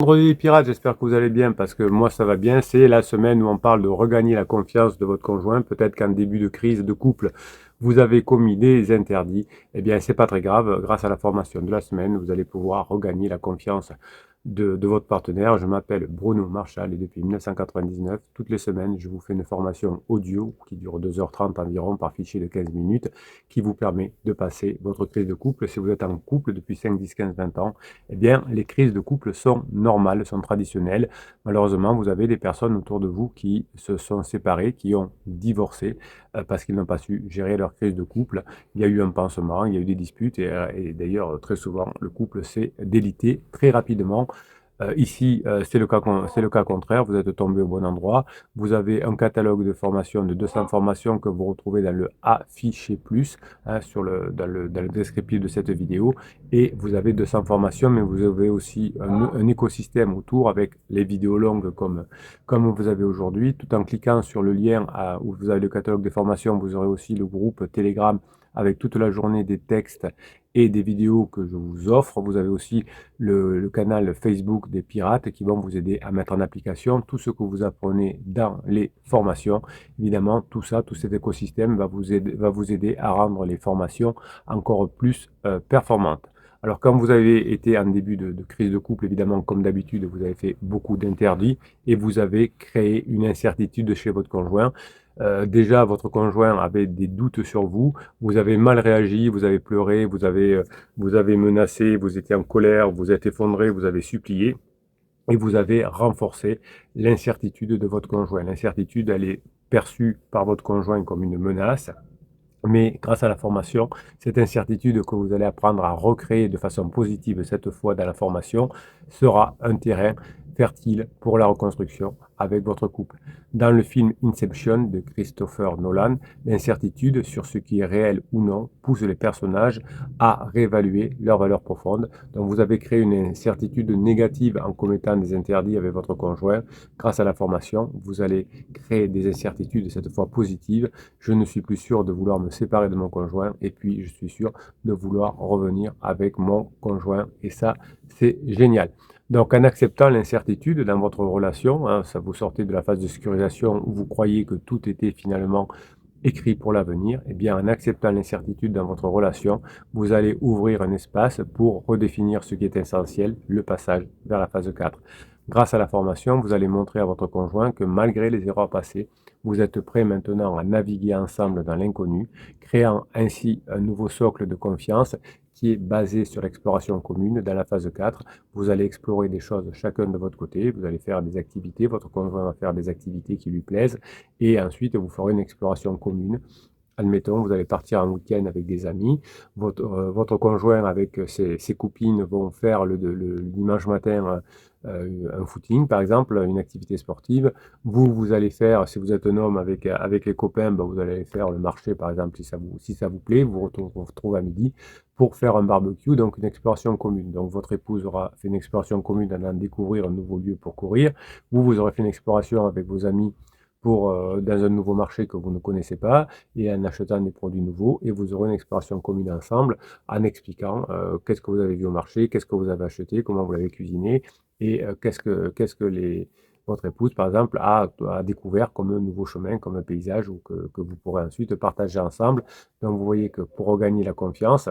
Vendredi les pirates, j'espère que vous allez bien parce que moi ça va bien. C'est la semaine où on parle de regagner la confiance de votre conjoint. Peut-être qu'en début de crise de couple, vous avez commis des interdits. Eh bien, c'est pas très grave. Grâce à la formation de la semaine, vous allez pouvoir regagner la confiance de votre partenaire. Je m'appelle Bruno Marchal et depuis 1999, toutes les semaines, je vous fais une formation audio qui dure 2h30 environ par fichier de 15 minutes qui vous permet de passer votre crise de couple. Si vous êtes en couple depuis 5, 10, 15, 20 ans, eh bien, les crises de couple sont normales, sont traditionnelles. Malheureusement, vous avez des personnes autour de vous qui se sont séparées, qui ont divorcé parce qu'ils n'ont pas su gérer leur crise de couple. Il y a eu un pansement, il y a eu des disputes et d'ailleurs, très souvent, le couple s'est délité très rapidement. Ici, c'est le cas contraire, vous êtes tombé au bon endroit. Vous avez un catalogue de formations de 200 formations que vous retrouvez dans le Affiché Plus, hein, dans le descriptif de cette vidéo. Et vous avez 200 formations, mais vous avez aussi un écosystème autour avec les vidéos longues comme vous avez aujourd'hui. Tout en cliquant sur le lien où vous avez le catalogue des formations, vous aurez aussi le groupe Telegram avec toute la journée des textes et des vidéos que je vous offre. Vous avez aussi le canal Facebook des pirates qui vont vous aider à mettre en application tout ce que vous apprenez dans les formations. Évidemment, tout ça, tout cet écosystème va vous aider à rendre les formations encore plus performantes. Alors, quand vous avez été en début de crise de couple, évidemment, comme d'habitude, vous avez fait beaucoup d'interdits et vous avez créé une incertitude chez votre conjoint. Déjà, votre conjoint avait des doutes sur vous, vous avez mal réagi, vous avez pleuré, vous avez menacé, vous étiez en colère, vous êtes effondré, vous avez supplié et vous avez renforcé l'incertitude de votre conjoint. L'incertitude, elle est perçue par votre conjoint comme une menace. Mais grâce à la formation, cette incertitude que vous allez apprendre à recréer de façon positive cette fois dans la formation sera un terrain fertile pour la reconstruction avec votre couple. Dans le film Inception de Christopher Nolan, l'incertitude sur ce qui est réel ou non pousse les personnages à réévaluer leurs valeurs profondes. Donc vous avez créé une incertitude négative en commettant des interdits avec votre conjoint. Grâce à la formation, vous allez créer des incertitudes cette fois positives. Je ne suis plus sûr de vouloir me séparer de mon conjoint et puis je suis sûr de vouloir revenir avec mon conjoint et ça c'est génial. Donc en acceptant l'incertitude dans votre relation, hein, ça vous sortez de la phase de sécurisation où vous croyez que tout était finalement écrit pour l'avenir, et bien en acceptant l'incertitude dans votre relation, vous allez ouvrir un espace pour redéfinir ce qui est essentiel, le passage vers la phase 4. Grâce à la formation, vous allez montrer à votre conjoint que malgré les erreurs passées, vous êtes prêts maintenant à naviguer ensemble dans l'inconnu, créant ainsi un nouveau socle de confiance qui est basé sur l'exploration commune. Dans la phase 4, vous allez explorer des choses chacun de votre côté, vous allez faire des activités, votre conjoint va faire des activités qui lui plaisent, et ensuite vous ferez une exploration commune. Admettons, vous allez partir en week-end avec des amis, votre conjoint avec ses copines vont faire le dimanche matin un footing, par exemple, une activité sportive. Vous allez faire, si vous êtes un homme avec les copains, ben, vous allez aller faire le marché, par exemple, si ça vous plaît, vous retrouvez à midi pour faire un barbecue, donc une exploration commune. Donc votre épouse aura fait une exploration commune en allant découvrir un nouveau lieu pour courir. Vous aurez fait une exploration avec vos amis dans un nouveau marché que vous ne connaissez pas et en achetant des produits nouveaux et vous aurez une exploration commune ensemble en expliquant qu'est-ce que vous avez vu au marché, qu'est-ce que vous avez acheté, comment vous l'avez cuisiné et votre épouse, par exemple, a découvert comme un nouveau chemin, comme un paysage ou que vous pourrez ensuite partager ensemble. Donc vous voyez que pour regagner la confiance,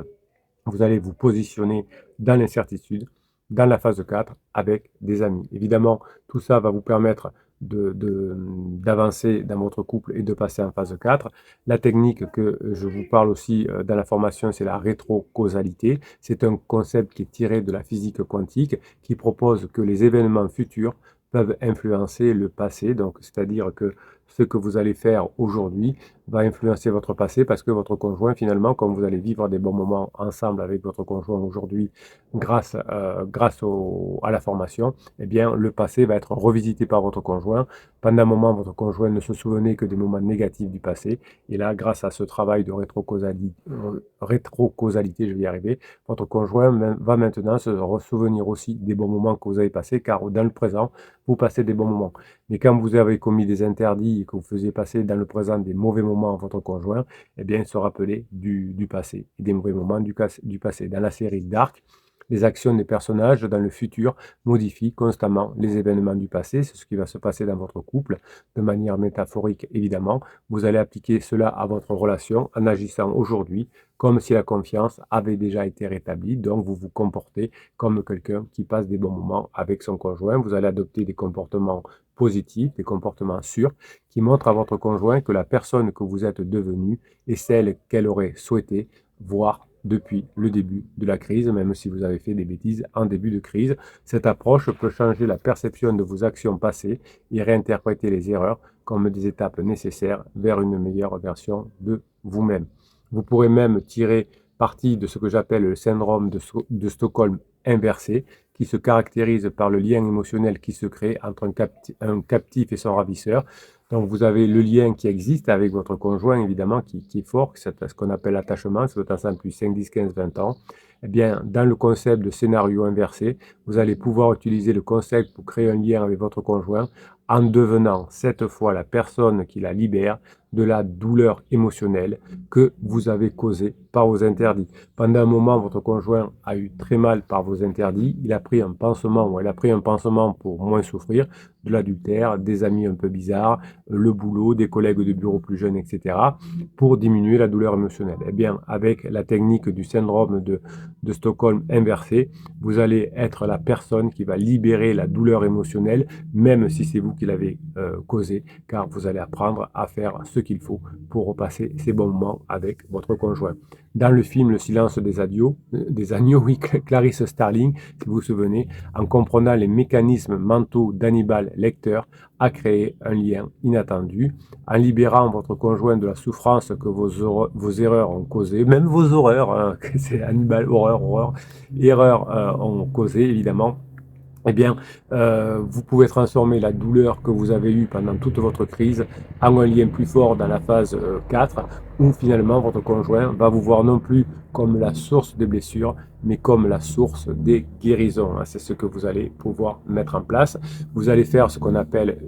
vous allez vous positionner dans l'incertitude, dans la phase 4, avec des amis. Évidemment, tout ça va vous permettre d'avancer dans votre couple et de passer en phase 4. La technique que je vous parle aussi dans la formation, c'est la rétrocausalité. C'est un concept qui est tiré de la physique quantique, qui propose que les événements futurs peuvent influencer le passé. Donc, c'est-à-dire que ce que vous allez faire aujourd'hui va influencer votre passé parce que votre conjoint, finalement, comme vous allez vivre des bons moments ensemble avec votre conjoint aujourd'hui grâce à la formation, eh bien, le passé va être revisité par votre conjoint. Pendant un moment, votre conjoint ne se souvenait que des moments négatifs du passé. Et là, grâce à ce travail de rétrocausalité, je vais y arriver, votre conjoint va maintenant se souvenir aussi des bons moments que vous avez passés, car dans le présent, vous passez des bons moments. Mais quand vous avez commis des interdits et que vous faisiez passer dans le présent des mauvais moments à votre conjoint, eh bien, il se rappelait du passé, et des mauvais moments du passé. Dans la série Dark, Les actions des personnages dans le futur modifient constamment les événements du passé. C'est ce qui va se passer dans votre couple, de manière métaphorique évidemment. Vous allez appliquer cela à votre relation en agissant aujourd'hui comme si la confiance avait déjà été rétablie. Donc, vous vous comportez comme quelqu'un qui passe des bons moments avec son conjoint. Vous allez adopter des comportements positifs, des comportements sûrs, qui montrent à votre conjoint que la personne que vous êtes devenue est celle qu'elle aurait souhaité voir depuis le début de la crise, même si vous avez fait des bêtises en début de crise. Cette approche peut changer la perception de vos actions passées et réinterpréter les erreurs comme des étapes nécessaires vers une meilleure version de vous-même. Vous pourrez même tirer parti de ce que j'appelle le syndrome de Stockholm inversé, qui se caractérise par le lien émotionnel qui se crée entre un captif et son ravisseur. Donc vous avez le lien qui existe avec votre conjoint, évidemment, qui est fort, c'est ce qu'on appelle l'attachement, ça doit être ensemble depuis 5, 10, 15, 20 ans. Eh bien, dans le concept de scénario inversé, vous allez pouvoir utiliser le concept pour créer un lien avec votre conjoint en devenant cette fois la personne qui la libère de la douleur émotionnelle que vous avez causée par vos interdits. Pendant un moment, votre conjoint a eu très mal par vos interdits, il a pris un pansement ou elle a pris un pansement pour moins souffrir, de l'adultère, des amis un peu bizarres, le boulot, des collègues de bureau plus jeunes, etc., pour diminuer la douleur émotionnelle. Eh bien, avec la technique du syndrome de Stockholm inversé, vous allez être la personne qui va libérer la douleur émotionnelle, même si c'est vous qui l'avez causée, car vous allez apprendre à faire ce qu'il faut pour repasser ces bons moments avec votre conjoint. Dans le film Le silence des agneaux, oui, Clarice Starling, si vous vous souvenez, en comprenant les mécanismes mentaux d'Hannibal Lecter, a créé un lien inattendu, en libérant votre conjoint de la souffrance que vos erreurs ont causé, même vos horreurs, hein, c'est Hannibal, horreur, erreurs ont causé, évidemment. Eh bien, vous pouvez transformer la douleur que vous avez eue pendant toute votre crise en un lien plus fort dans la phase 4, où finalement votre conjoint va vous voir non plus comme la source des blessures, mais comme la source des guérisons. C'est ce que vous allez pouvoir mettre en place. Vous allez faire ce qu'on appelle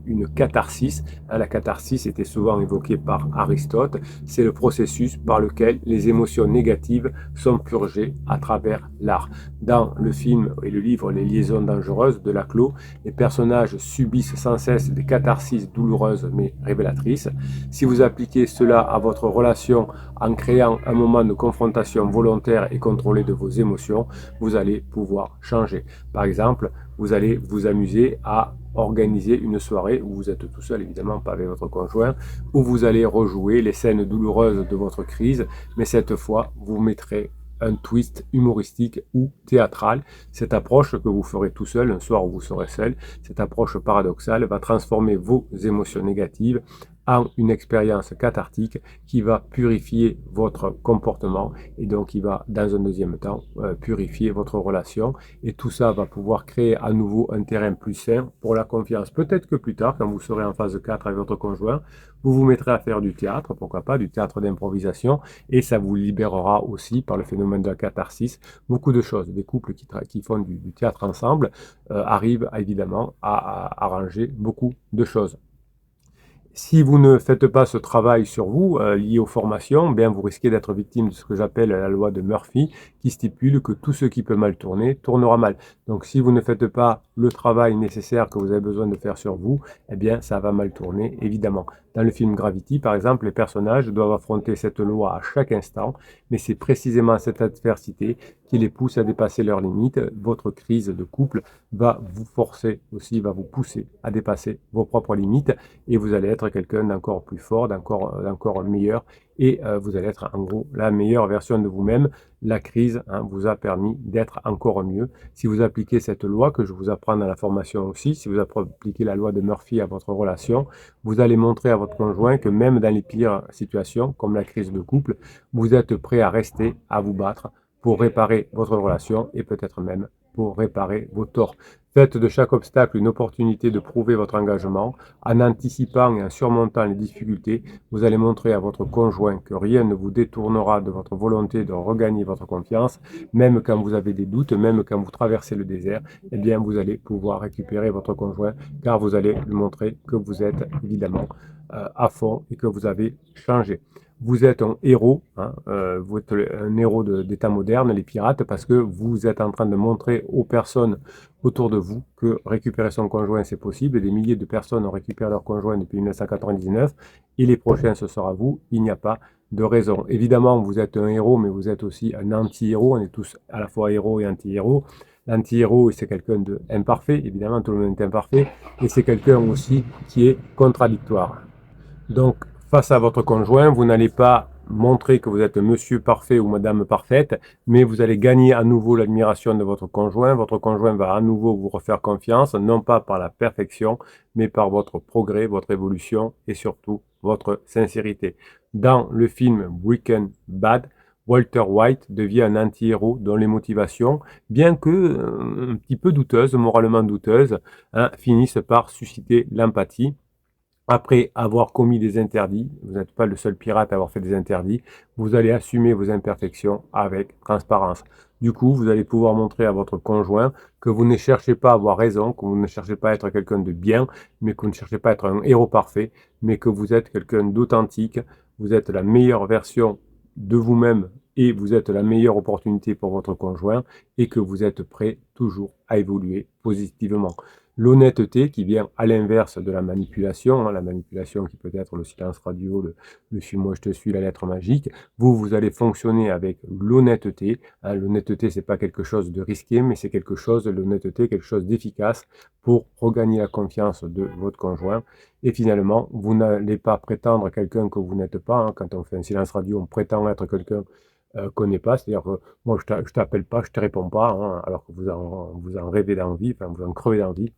une catharsis. La catharsis était souvent évoquée par Aristote. C'est le processus par lequel les émotions négatives sont purgées à travers l'art. Dans le film et le livre Les liaisons dangereuses de Laclos, les personnages subissent sans cesse des catharsis douloureuses mais révélatrices. Si vous appliquez cela à votre relation en créant un moment de confrontation volontaire et contrôlée de vos émotions, vous allez pouvoir changer. Par exemple, vous allez vous amuser à organiser une soirée où vous êtes tout seul, évidemment pas avec votre conjoint, où vous allez rejouer les scènes douloureuses de votre crise, mais cette fois, vous mettrez un twist humoristique ou théâtral. Cette approche que vous ferez tout seul, un soir où vous serez seul, cette approche paradoxale va transformer vos émotions négatives en une expérience cathartique qui va purifier votre comportement et donc qui va, dans un deuxième temps, purifier votre relation. Et tout ça va pouvoir créer à nouveau un terrain plus sain pour la confiance. Peut-être que plus tard, quand vous serez en phase 4 avec votre conjoint, vous vous mettrez à faire du théâtre, pourquoi pas, du théâtre d'improvisation, et ça vous libérera aussi par le phénomène de la catharsis beaucoup de choses. Des couples qui font du théâtre ensemble arrivent évidemment à arranger beaucoup de choses. Si vous ne faites pas ce travail sur vous, lié aux formations, bien vous risquez d'être victime de ce que j'appelle la loi de Murphy, qui stipule que tout ce qui peut mal tourner, tournera mal. Donc si vous ne faites pas le travail nécessaire que vous avez besoin de faire sur vous, eh bien ça va mal tourner, évidemment. Dans le film Gravity, par exemple, les personnages doivent affronter cette loi à chaque instant, mais c'est précisément cette adversité qui les pousse à dépasser leurs limites. Votre crise de couple va vous forcer aussi, va vous pousser à dépasser vos propres limites, et vous allez être quelqu'un d'encore plus fort, d'encore meilleur, et vous allez être en gros la meilleure version de vous-même. La crise vous a permis d'être encore mieux. Si vous appliquez cette loi que je vous apprends dans la formation aussi, si vous appliquez la loi de Murphy à votre relation, vous allez montrer à votre conjoint que même dans les pires situations, comme la crise de couple, vous êtes prêt à rester, à vous battre pour réparer votre relation et peut-être même pour réparer vos torts. Faites de chaque obstacle une opportunité de prouver votre engagement. En anticipant et en surmontant les difficultés, vous allez montrer à votre conjoint que rien ne vous détournera de votre volonté de regagner votre confiance, même quand vous avez des doutes, même quand vous traversez le désert, eh bien vous allez pouvoir récupérer votre conjoint car vous allez lui montrer que vous êtes évidemment à fond et que vous avez changé. vous êtes un héros, hein, vous êtes un héros d'état moderne, les pirates, parce que vous êtes en train de montrer aux personnes autour de vous que récupérer son conjoint, c'est possible. Et des milliers de personnes ont récupéré leur conjoint depuis 1999, et les prochains, ce sera vous. Il n'y a pas de raison. Évidemment, vous êtes un héros, mais vous êtes aussi un anti-héros. On est tous à la fois héros et anti-héros. L'anti-héros, c'est quelqu'un d'imparfait, évidemment, tout le monde est imparfait, et c'est quelqu'un aussi qui est contradictoire. Donc, face à votre conjoint, vous n'allez pas montrer que vous êtes monsieur parfait ou madame parfaite, mais vous allez gagner à nouveau l'admiration de votre conjoint. Votre conjoint va à nouveau vous refaire confiance, non pas par la perfection, mais par votre progrès, votre évolution et surtout votre sincérité. Dans le film Breaking Bad, Walter White devient un anti-héros dont les motivations, bien que un petit peu douteuses, moralement douteuses, hein, finissent par susciter l'empathie. Après avoir commis des interdits, vous n'êtes pas le seul pirate à avoir fait des interdits, vous allez assumer vos imperfections avec transparence. Du coup, vous allez pouvoir montrer à votre conjoint que vous ne cherchez pas à avoir raison, que vous ne cherchez pas à être quelqu'un de bien, mais que vous ne cherchez pas à être un héros parfait, mais que vous êtes quelqu'un d'authentique, vous êtes la meilleure version de vous-même et vous êtes la meilleure opportunité pour votre conjoint et que vous êtes prêt toujours à évoluer positivement. L'honnêteté qui vient à l'inverse de la manipulation, hein, la manipulation qui peut être le silence radio, le suis-moi, je te suis, la lettre magique. Vous allez fonctionner avec l'honnêteté. Hein, l'honnêteté, c'est pas quelque chose de risqué, mais c'est quelque chose, l'honnêteté, quelque chose d'efficace pour regagner la confiance de votre conjoint. Et finalement, vous n'allez pas prétendre quelqu'un que vous n'êtes pas. Hein. Quand on fait un silence radio, on prétend être quelqu'un qu'on n'est pas, c'est-à-dire que moi je t'appelle pas, je te réponds pas, hein, alors que vous en rêvez d'envie, enfin vous en crevez d'envie.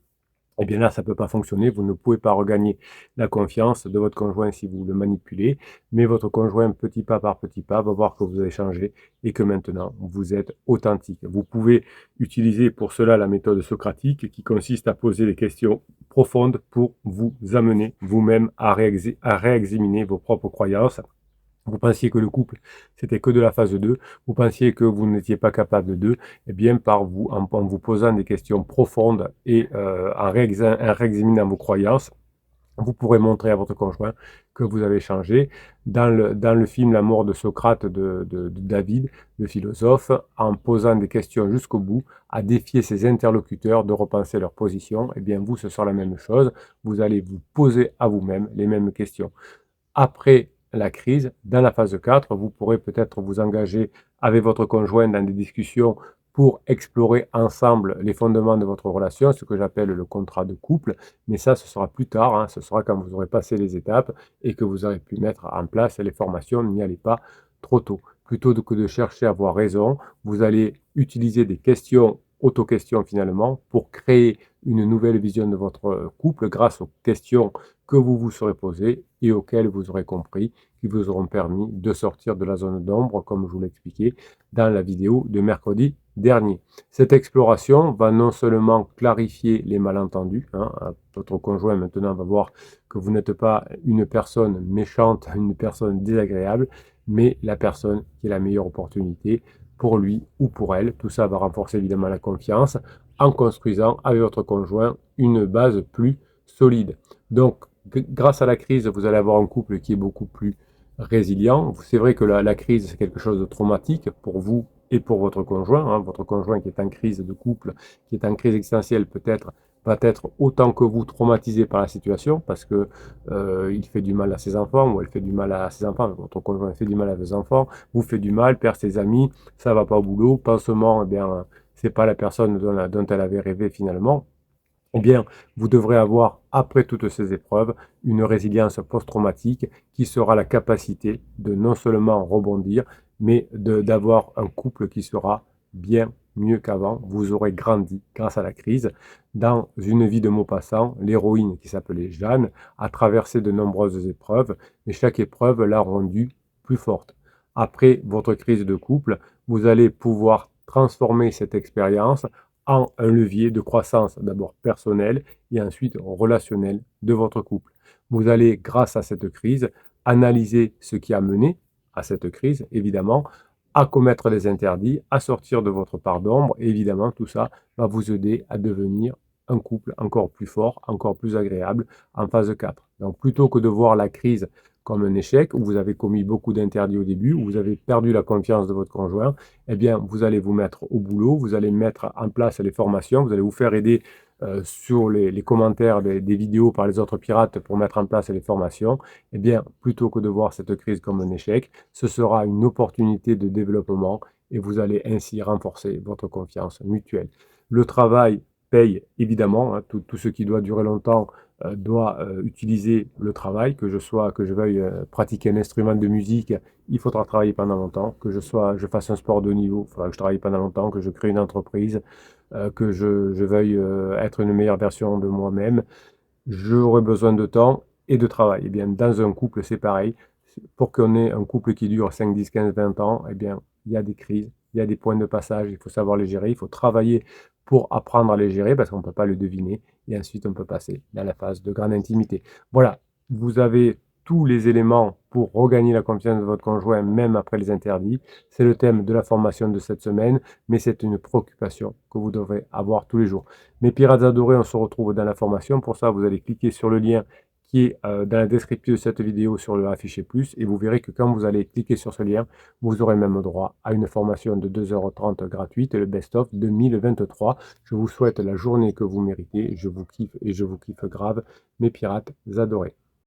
Eh bien là, ça ne peut pas fonctionner. Vous ne pouvez pas regagner la confiance de votre conjoint si vous le manipulez. Mais votre conjoint, petit pas par petit pas, va voir que vous avez changé et que maintenant, vous êtes authentique. Vous pouvez utiliser pour cela la méthode socratique qui consiste à poser des questions profondes pour vous amener vous-même à réexaminer vos propres croyances. Vous pensiez que le couple, c'était que de la phase 2, vous pensiez que vous n'étiez pas capable de deux, eh bien par vous, en vous posant des questions profondes et en réexaminant vos croyances, vous pourrez montrer à votre conjoint que vous avez changé. Dans le film La mort de Socrate de David, le philosophe, en posant des questions jusqu'au bout, à défier ses interlocuteurs de repenser leur position, eh bien vous, ce sera la même chose. Vous allez vous poser à vous-même les mêmes questions. Après la crise, dans la phase 4, vous pourrez peut-être vous engager avec votre conjoint dans des discussions pour explorer ensemble les fondements de votre relation, ce que j'appelle le contrat de couple. Mais ça, ce sera plus tard, hein, ce sera quand vous aurez passé les étapes et que vous aurez pu mettre en place les formations. N'y allez pas trop tôt. Plutôt que de chercher à avoir raison, vous allez utiliser des questions, auto-questions finalement, pour créer une nouvelle vision de votre couple grâce aux questions que vous vous serez posées et auxquelles vous aurez compris, qui vous auront permis de sortir de la zone d'ombre, comme je vous l'ai expliqué dans la vidéo de mercredi dernier. Cette exploration va non seulement clarifier les malentendus, hein, votre conjoint maintenant va voir que vous n'êtes pas une personne méchante, une personne désagréable, mais la personne qui est la meilleure opportunité pour lui ou pour elle. Tout ça va renforcer évidemment la confiance en construisant avec votre conjoint une base plus solide. Donc, grâce à la crise, vous allez avoir un couple qui est beaucoup plus résilient. C'est vrai que la crise, c'est quelque chose de traumatique pour vous et pour votre conjoint. Hein. Votre conjoint qui est en crise de couple, qui est en crise existentielle peut-être, va être autant que vous traumatisé par la situation parce que il fait du mal à ses enfants ou elle fait du mal à ses enfants. Votre conjoint fait du mal à vos enfants, vous fait du mal, perd ses amis, ça va pas au boulot, pansement, eh bien, c'est pas la personne dont elle avait rêvé finalement. Eh bien, vous devrez avoir, après toutes ces épreuves, une résilience post-traumatique qui sera la capacité de non seulement rebondir, mais d'avoir un couple qui sera bien mieux qu'avant. Vous aurez grandi grâce à la crise. Dans une vie de Maupassant, l'héroïne qui s'appelait Jeanne a traversé de nombreuses épreuves, mais chaque épreuve l'a rendue plus forte. Après votre crise de couple, vous allez pouvoir transformer cette expérience en un levier de croissance d'abord personnelle et ensuite relationnelle de votre couple. Vous allez, grâce à cette crise, analyser ce qui a mené à cette crise, évidemment, à commettre des interdits, à sortir de votre part d'ombre. Et évidemment, tout ça va vous aider à devenir un couple encore plus fort, encore plus agréable en phase 4. Donc plutôt que de voir la crise comme un échec, où vous avez commis beaucoup d'interdits au début, où vous avez perdu la confiance de votre conjoint, eh bien, vous allez vous mettre au boulot, vous allez mettre en place les formations, vous allez vous faire aider sur les commentaires des vidéos par les autres pirates pour mettre en place les formations. Eh bien, plutôt que de voir cette crise comme un échec, ce sera une opportunité de développement et vous allez ainsi renforcer votre confiance mutuelle. Le travail paye évidemment, hein, tout ce qui doit durer longtemps doit utiliser le travail, que je veuille pratiquer un instrument de musique, il faudra travailler pendant longtemps, que je fasse un sport de haut niveau, il faudra que je travaille pendant longtemps, que je crée une entreprise, que je veuille être une meilleure version de moi-même, j'aurai besoin de temps et de travail. Eh bien, dans un couple, c'est pareil. Pour qu'on ait un couple qui dure 5, 10, 15, 20 ans, eh bien, il y a des crises, il y a des points de passage, il faut savoir les gérer, il faut travailler pour apprendre à les gérer parce qu'on ne peut pas le deviner. Et ensuite, on peut passer dans la phase de grande intimité. Voilà, vous avez tous les éléments pour regagner la confiance de votre conjoint, même après les interdits. C'est le thème de la formation de cette semaine, mais c'est une préoccupation que vous devrez avoir tous les jours. Mes pirates adorés, on se retrouve dans la formation. Pour ça, vous allez cliquer sur le lien qui est dans la description de cette vidéo sur le affiché plus et vous verrez que quand vous allez cliquer sur ce lien, vous aurez même droit à une formation de 2h30 gratuite, le best-of 2023. Je vous souhaite la journée que vous méritez. Je vous kiffe et je vous kiffe grave, mes pirates adorés.